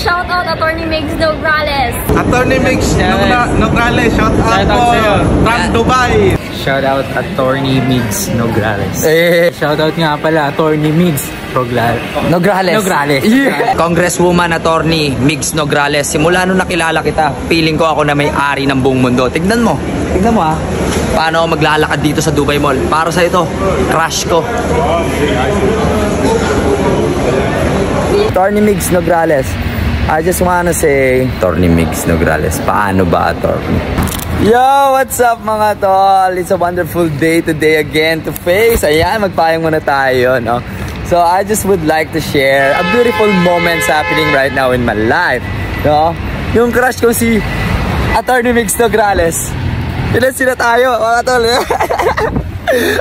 shout out Attorney Migs Nograles. Attorney Migs Nograles, shout out po from Dubai. Shout out Attorney Migs Nograles. Shout out nga pala Attorney Migs Nograles. Yeah. Congresswoman Attorney Migs Nograles. Simula nung nakilala kita, feeling ko ako na may-ari ng buong mundo. Tignan mo ha. Paano ako maglalakad dito sa Dubai Mall? Para sa ito, crush ko. Attorney Migs Nograles. I just wanna say, Attorney Migs Nograles, paano ba, Attorney? Yo, what's up mga tol? It's a wonderful day today again to face. Ayan, magpayong muna tayo, no? So I just would like to share a beautiful moments happening right now in my life, no? Yung crush ko si Attorney Migs Nograles. Ilan sila tayo, mga tol?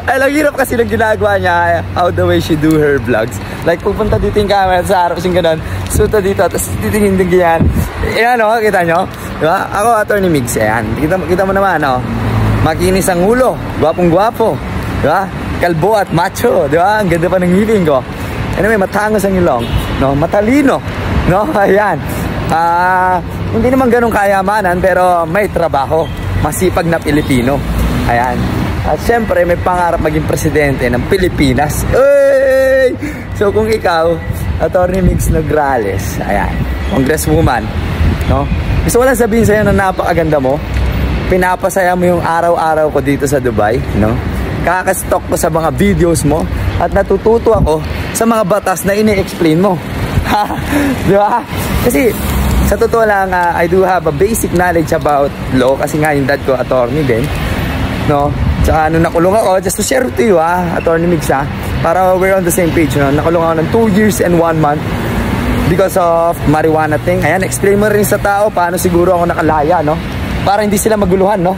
Ay, lang hirap kasi ng ginagawa niya, how the way she do her vlogs. Like, pupunta dito yung camera sa harap, siyang ganun, suta dito, tapos titingin din ganyan. Ayan, o, kita nyo? Diba? Ako, Attorney Migs, ayan. Kita mo naman, o. Makinis ang ulo, gwapong-gwapo. Diba? Kalbo at macho, diba? Ang ganda pa ng ngipin ko. Anyway, matangos ang ilong, no? Matalino, no? Ayan. Hindi naman ganun kayamanan, pero may trabaho. Masipag na Pilipino. Ayan. At syempre, may pangarap maging presidente ng Pilipinas. Hey! So kung ikaw, Attorney Migs Nograles, ayan, congresswoman, no? Gusto ko lang sabihin sa'yo na napakaganda mo. Pinapasaya mo yung araw-araw ko dito sa Dubai, no? Kakastalk ko sa mga videos mo at natututo ako sa mga batas na ini-explain mo. Di ba? Kasi sa totoo lang, I do have a basic knowledge about law kasi nga yung dad ko attorney din, no? Tsaka nung nakulong ako, just to share to you Attorney Migs para we're on the same page, no? Nakulong ako ng 2 years and 1 month because of marijuana thing. Ayan, explain mo rin sa tao paano siguro ako nakalaya, no? Para hindi sila maguluhan, no?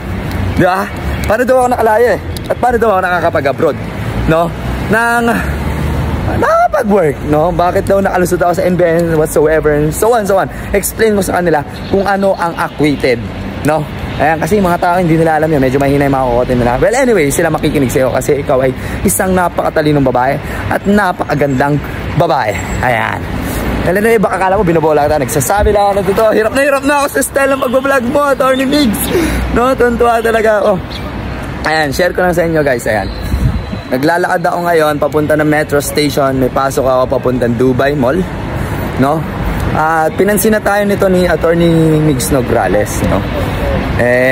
Di ba? Paano daw ako nakalaya At paano daw ako nakakapag-abroad, no? Nakapag-work, no? Bakit daw nakalusot ako sa NBN whatsoever and so on, so on. Explain mo sa kanila kung ano ang acquitted, no? Ayan, kasi mga tao hindi nila alam yun. Medyo mahina yung mga kukotin nila. Well, anyway, sila makikinig sa'yo kasi ikaw ay isang napakatalinong babae at napakagandang babae. Ayan. Alam na baka akala mo binobola kita. Nagsasabi lang ako na totoo. Hirap na ako sa style ng pag-vlog mo, Attorney Migs. No, tuntua talaga ako. Ayan, share ko lang sa inyo guys. Ayan. Naglalakad ako ngayon papunta ng metro station. May pasok ako papuntang Dubai Mall. No? At pinansin na tayo nito ni Attorney Migs Nograles, no?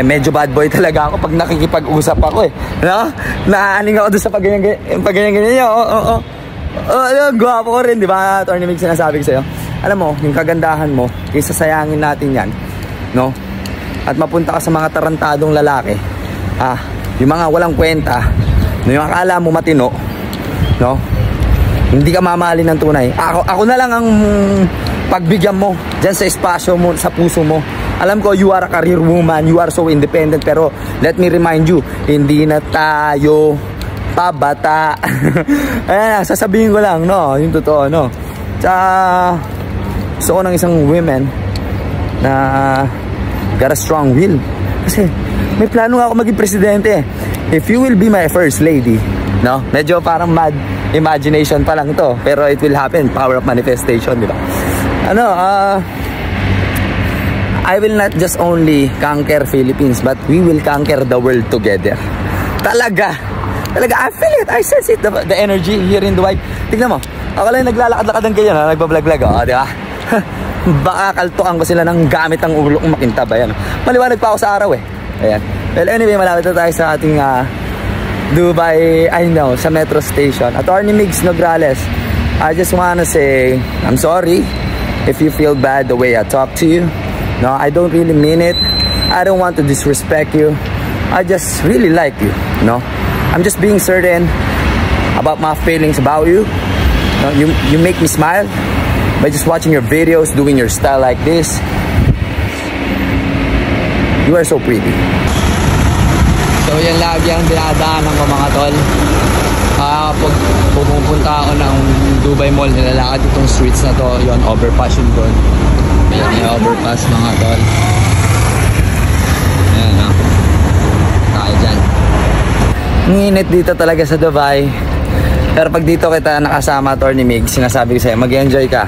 Medyo bad boy talaga ako pag nakikipag-usap ako no? Naaning ako doon sa pagganyan-ganyan niya. Gwapo ko rin, di ba, Attorney Migs, sinasabi ko sa'yo. Alam mo, yung kagandahan mo, kaysa sayangin natin yan, no? At mapunta ka sa mga tarantadong lalaki, yung mga walang kwenta, no? Yung akala mo matino, no? Hindi ka mamahalin ng tunay. Ako na lang ang pagbigyan mo dyan sa espasyo mo, sa puso mo. Alam ko, you are a career woman, you are so independent, pero let me remind you, hindi na tayo pabata. Ayan, sasabihin ko lang, no? Yung totoo, no? Tsaka, gusto ko ng isang women na got a strong will. Kasi, may plano nga ako maging presidente. If you will be my first lady, no? Medyo parang mad imagination pa lang to, pero it will happen. Power of manifestation, di ba? I will not just only conquer Philippines, but we will conquer the world together. Talaga, I feel it, I sense it, the energy here in Dubai. Tignan mo, ako lang naglalakad-lakad ng ganyan, nagbablog-vlog, di ba? Baka kaltukan ko sila ng gamit ang ulo kong makintab, ayan. Maliwanag pa ako sa araw ayan. Well, anyway, malapit na tayo sa ating Dubai, sa metro station. Attorney Migs Nograles, I just wanna say, I'm sorry if you feel bad the way I talk to you. No, I don't really mean it. I don't want to disrespect you. I just really like you, no? I'm just being certain about my feelings about you. No, you make me smile by just watching your videos, doing your style like this. You are so pretty. So yan lagi ang dinadaanan ko mga tol. Pag pumupunta ako ng Dubai Mall, nilalakad itong streets na to, yon overpass yun doon. Ayan yung overpass mga tol. Ayan tayo dyan. Ang init dito talaga sa Dubai. Pero pag dito kita nakasama, Attorney Migs, sinasabi ko sa'yo, mag-enjoy ka.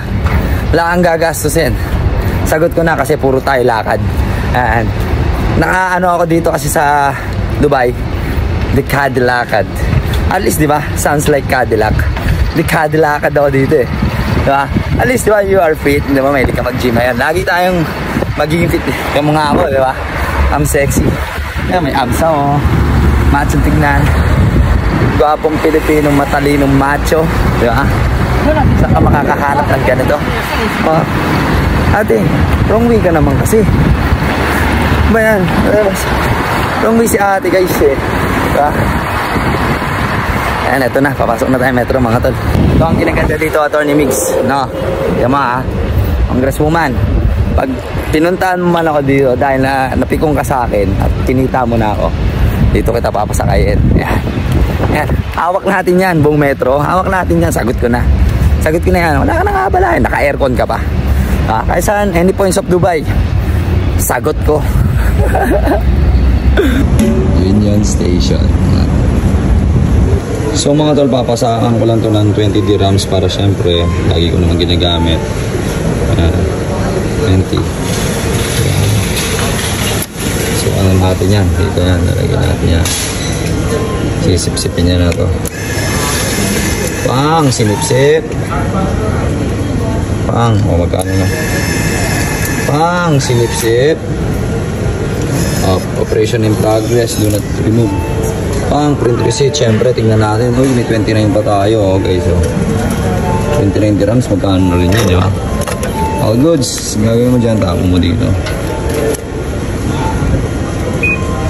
Wala kang gagastusin. Sagot ko na kasi puro tayo lakad. And nakaano ako dito kasi sa Dubai, the Cadillacad. At least, di ba? Sounds like Cadillac. The Cadillacad ako dito eh. Di ba? At least, di ba, you are fit. Di ba, may ka mag-gym. Ayan, lagi tayong magiging fit. Yung mga ako, di ba? I'm sexy. Ayan, may abs ako. Macho tignan. Gwapong Pilipinong matalinong macho. Di ba? Saan ka makakahanap ng ganito? Oh. Ate, wrong way ka naman kasi. Ba yan? Wrong way si ate guys eh. Diba? Ayan, eto na. Papasok na tayo metro mga tol. Ito ang kinaganda dito, Atty. Migs. No? Yan mga congresswoman. Pag pinuntahan mo man ako dito dahil na napikong ka sa akin at kinita mo na ako, dito kita papasakayin. Ayan. Ayan. Hawak natin yan, buong metro. Hawak natin yan. Sagot ko na. Sagot ko na yan. Wala ka nang abalahin. Naka-aircon ka pa. Kahit saan, any points of Dubai, sagot ko. Union Station. So mga tol, papasakan ko lang to ng 20 dirhams para syempre, lagi ko naman ginagamit. 20. So ano natin yan? Dito yan, nalagyan natin yan. Sisip-sipin niya na to. Pang, sinip-sip. Pang, o magkano na? Pang, sinip-sip. Operation in progress, do not remove. Pang, print receipt, syempre, tingnan natin. Uy, may 29 pa tayo. Okay, so 29 dirhams, magkano na rin yun, di ba? All goods, gagawin mo dyan, tapon mo dito.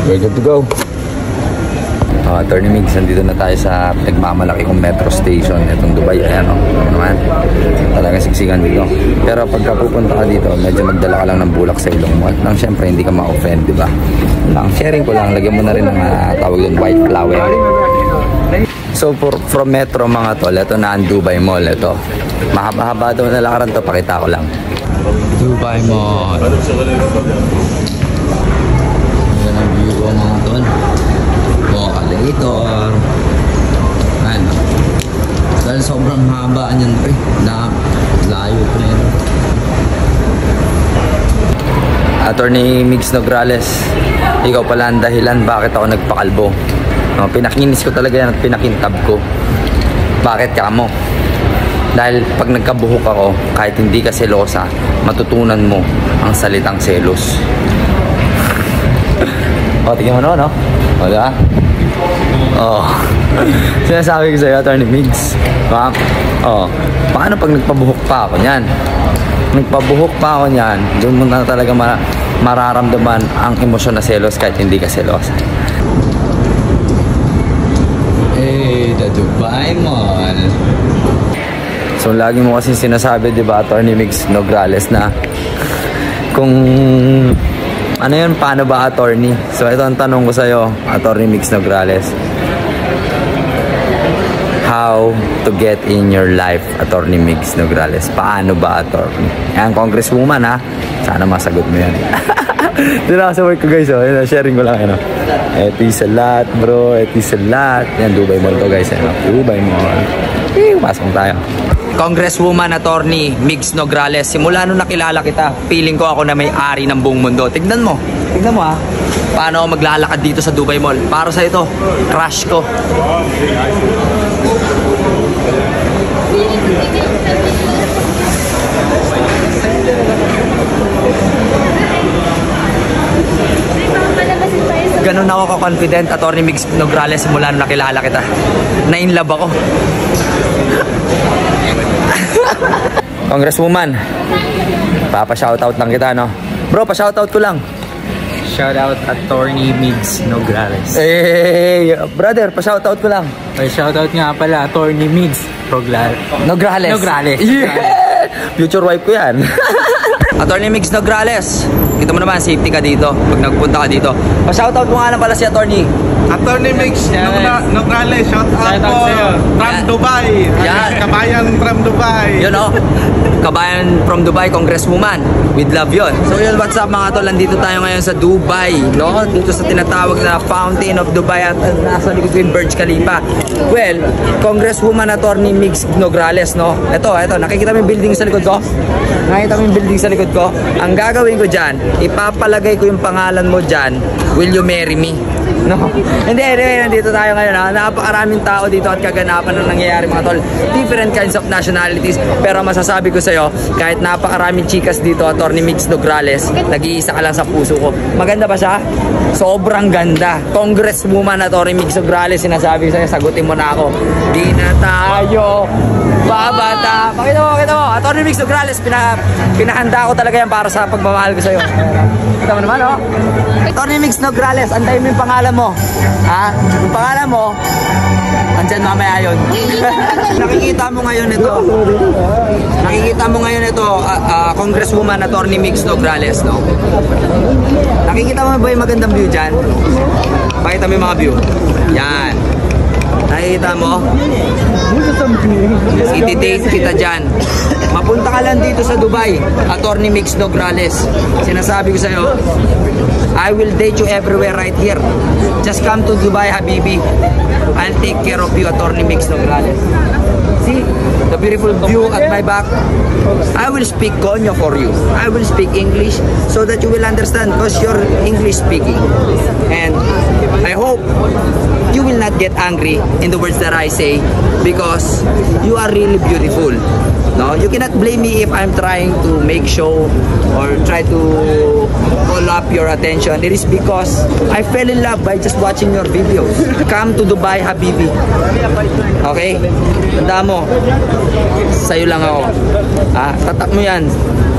We're good to go. Atty. Migs, nandito na tayo sa nagmamalaki kong metro station itong Dubai. Ayan o, naman talagang siksikan dito. Pero pagka pupunta ka dito, medyo magdala ka lang ng bulak sa ilong mo at nang syempre hindi ka ma-offend, diba? Ang sharing ko lang, lagyan mo na rin ng tawag doon, white flower. So from metro mga tol, ito na ang Dubai Mall. Ito, mahaba-haba daw na lakaran to, pakita ko lang. Dubai Mall. Ayan ang view ko mga tol. Elevator. Ano? Dahil sobrang haba niyan pre. Layo pa na yun. Atty. Migs Nograles, ikaw pala ang dahilan bakit ako nagpakalbo. Pinakinis ko talaga yan at pinakintab ko. Bakit ka mo? Dahil pag nagkabuhok ako, kahit hindi ka selosa, matutunan mo ang salitang selos. Tingnan mo no? Wala? Sinasabi ko sa'yo, Atty. Migs. Paano pag nagpabuhok pa ako niyan? Nagpabuhok pa ako niyan, doon mo na talaga mararamdaman ang emosyon na selos kahit hindi ka selosa. Hey, the Dubai Mall. So, lagi mo kasi sinasabi, di ba, Atty. Migs Nograles, na kung ano yun, paano ba attorney? So ito ang tanong ko sa'yo, Atty. Migs Nograles. How to get in your life, Atty. Migs Nograles? Paano ba attorney? Yan, congresswoman ha. Sana masagot mo yan. Dito ako sa work ko guys, sharing ko lang. Ito yung salat bro, ito yung salat. Yan, Dubai Mall to guys. Dubai Mall. Pasok tayo. Congresswoman Atty. Migs Nograles, simula nung nakilala kita, feeling ko ako na may-ari ng buong mundo. Tignan mo ha. Paano ako maglalakad dito sa Dubai Mall? Para sa ito, crush ko. Ganun ako ka-confident, Atty. Migs Nograles, simula nung nakilala kita. Na-inlove ako. Congresswoman, papa-shoutout lang kita, no? Bro, pa-shoutout ko lang. Shoutout Atty. Migs Nograles. Hey, brother, pa-shoutout ko lang. Shoutout nga pala, Atty. Migs Nograles. Yeah! Future wife ko yan. Atty. Migs Nograles, kita mo naman, safety ka dito pag nagpunta ka dito. Pa-shoutout mo nga lang pala si Atty. Migs Nograles, shout out po from Dubai. Yan. Kabayan from Dubai. Yun o, kabayan from Dubai, congresswoman. With love yun. So yun, what's up mga tol? Nandito tayo ngayon sa Dubai, no? Dito sa tinatawag na Fountain of Dubai at nasa likod ko yung Burj Khalifa. Well, congresswoman Atty. Migs Nograles, no? Ito, nakikita mo yung building sa likod ko? Nakita mo yung building sa likod ko? Ang gagawin ko dyan, ipapalagay ko yung pangalan mo dyan, will you marry me? No? Hindi, nandito tayo ngayon ha. Napakaraming tao dito at kaganapan na nangyayari mga tol. Different kinds of nationalities. Pero masasabi ko sa'yo, kahit napakaraming chikas dito, Atty. Migs Nograles, nag-iisa ka lang sa puso ko. Maganda ba siya? Sobrang ganda. Congresswoman Atty. Migs Nograles, sinasabi ko sa'yo, sagutin mo na ako. Di na tayo babata. Pakita mo. Atty. Migs Nograles, pinahanda ko talaga yan para sa pagmamahal ko sa'yo. Kita mo naman, oh. Atty. Migs Nograles, antayin mo yung pangalan mo. Ha? Yung pangalan mo, andyan mamaya yun. Nakikita mo ngayon ito, Congresswoman Atty. Migs Nograles, no? Nakikita mo ba yung magandang view dyan? Pakita mo yung mga view. Yan. Nakikita mo? Iti-date kita dyan. Mapunta ka lang dito sa Dubai, Atty. Migs Nograles. Sinasabi ko sa'yo, I will date you everywhere right here. Just come to Dubai, Habibi. I'll take care of you, Atty. Migs Nograles. See the beautiful view at my back. I will speak Konyo for you. I will speak English so that you will understand because you're English speaking. And I hope you will not get angry in the words that I say because you are really beautiful. No, you cannot blame me if I'm trying to make show or try to call up your attention. It is because I fell in love by just watching your videos. Come to Dubai, Habibi. Okay? Tanda mo, sa'yo lang ako. Ha? Tatak mo yan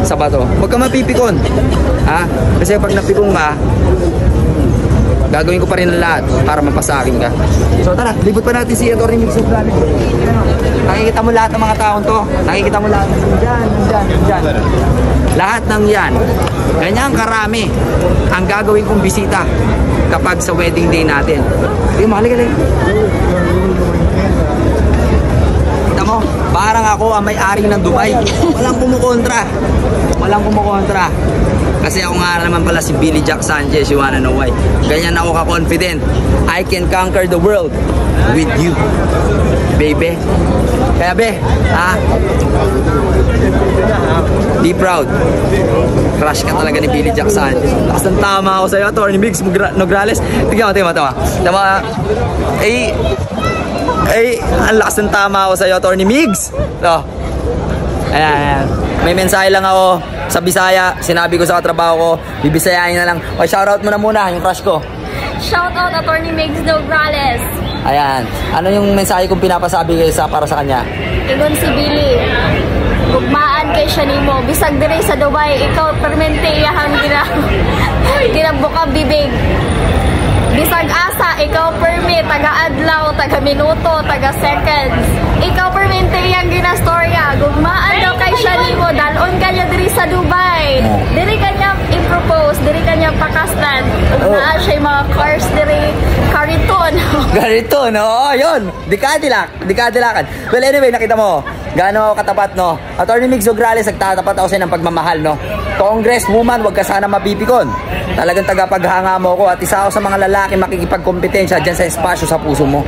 sa bato. Huwag ka mapipikon. Ha? Kasi pag napikon ka, gagawin ko pa rin lahat para mapasakin ka. So tara, libot pa natin si Atty. Migs Nograles. Nakikita mo lahat ng mga taon to. Nakikita mo lahat ng dyan. Lahat ng yan. Ganyan karami ang gagawin kong bisita kapag sa wedding day natin. Sige, mahalik. Kita mo, parang ako ang may-ari ng Dubai. Walang kumukontra. Kasi ako nga naman pala si Billy Jack Sanchez, you wanna know why? Ganyan ako ka-confident. I can conquer the world with you, baby. Kaya be, ha? Be proud. Crush ka talaga ni Billy Jack Sanchez. Lakas ng tama ako sa'yo, Atty. Migs Nograles. Tingnan mo. Tama. Ang lakas ng tama ako sa'yo, Atty. Migs. So, ayan. May mensahe lang ako sa Bisaya. Sinabi ko sa katrabaho ko, bibisayain na lang. O, shoutout mo na muna yung crush ko. Shoutout Atty. Migs Nograles. Ayan. Ano yung mensahe kong pinapasabi kayo para sa kanya? Ingon si Billy. Gugmaan kay siya nimo. Bisag diri sa Dubai, ikaw permente iyahang ginabukab bibig. Bisag asa, ikaw permit, taga-adlaw, taga-minuto, taga-seconds. Ikaw permente iyang ginastorya. Gugmaan daw kay siya nimo. Dalon kanya diri sa Dubai. Diri kanya i-propose, diri kanya pakastan. Naa siya mga cars diri. Kariton, oo, yun. Dikadilakan. Well, anyway, nakita mo, gaano katapat, no? Atty. Migs Nograles, nagtatapat ako sa'yo ng pagmamahal, no? Congresswoman, wag ka sana mapipikon. Talagang tagapaghanga mo ko at isa ako sa mga lalaki makikipagkompetensya dyan sa espasyo sa puso mo.